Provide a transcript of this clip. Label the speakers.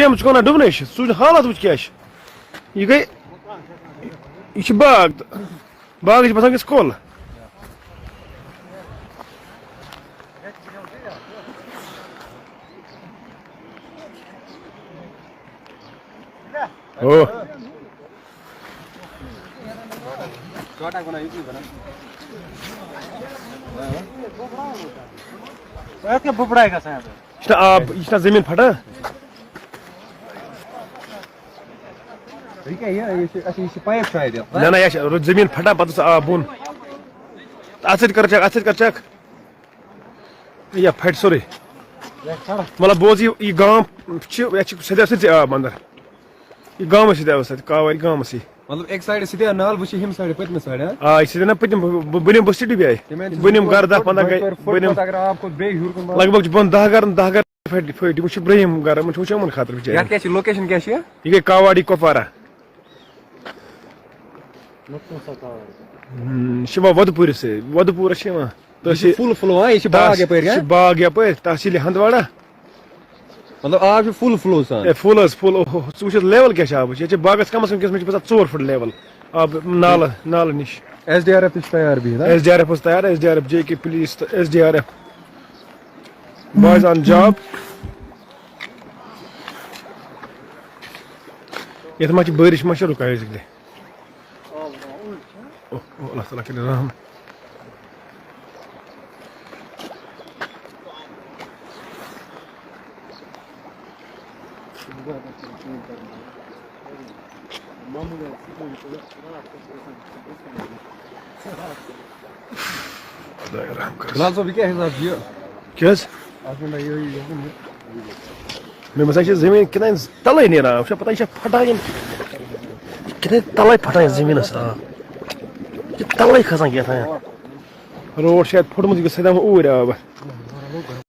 Speaker 1: dam کونہ ڈُبنٕے چھِ سُہ حالات وٕچھ کیٛاہ چھِ یہِ گٔے یہِ چھِ باغ تہٕ باغٕچ باسان گژھِ کۄل او چھُنہ آب یہِ چھُنہ زٔمیٖن پھٹان نہ نہ یہِ چھِ زٔمیٖن پھٹان پتہٕ اوس آب بۄن اَتھ سۭتۍ کر چیک یہِ پھٹہِ سورُے مطلب بوز یہِ گام چھِ یَتھ چھِ سیٚدیو سٲرسٕے آب اَندر یہِ گامَس سیٚدیو سۭتۍ کاوارِ گامسٕے
Speaker 2: مطلب ایک سایڈٕ سیدھے نال بہٕ چھِ ہُمہِ سایڈٕ پٔتمہِ سایڈٕ
Speaker 1: آ یہِ سیٚدے نہ پٔتِم بٔنِم بستی ڈُبے بٔنِم گرٕ 10-15 گٔے بٔنِم لگ بگ چھِ بۄن 10 گرٕ پھٔٹۍ یِم چھِ برٛہِم گرٕ یِمن چھُ وٕچھ یِمن خٲطرٕ بِچارٮ۪ن
Speaker 2: لوکیشن کیٛاہ چھِ
Speaker 1: یہِ گٔے کاواڈی کۄپوارہ یہِ چھِ یِوان وۄدپوٗرِس سۭتۍ وۄدپوٗرس چھِ یِوان
Speaker 2: یہِ چھِ
Speaker 1: باغ یپٲرۍ تحصیٖل ہندواڑہ
Speaker 2: مطلب آب چھُ فُل فلو سان
Speaker 1: فُل حظ فُل ژٕ وٕچھ لیول کیٛاہ چھِ آبٕچ ییٚتہِ چھِ باغس کمس کم چھِ باسان 4 فُٹ لیول آب نالہٕ نِش
Speaker 2: SDRF تہِ چھُ تیار بِہِتھ
Speaker 1: SDRF اوس تیار SDRF JK پُلیٖس تہٕ SDRF بایز آن جاب یتھ ما چھِ بٲرِش ما چھِ رُکان أزِکۍ اللہ تعالیٰ کٔرِنۍ رحم
Speaker 2: بِلال صٲب یہِ کیٛاہ حِساب چھُ یہِ
Speaker 1: کیٛاہ حظ مےٚ باسان چھِ زٔمیٖن کِنۍ تَلَے نیران وٕچھا پتہ یہِ چھا پھٹان یِم کِنۍ تَلَے پھٹان یَتھ زٔمیٖنَس آب یہِ چھِ تَلَے کھسان کیٛاہ تام روڈ چھُ اَتہِ پھُٹمُت یہِ گژھِ سیٚدان اوٗرۍ آب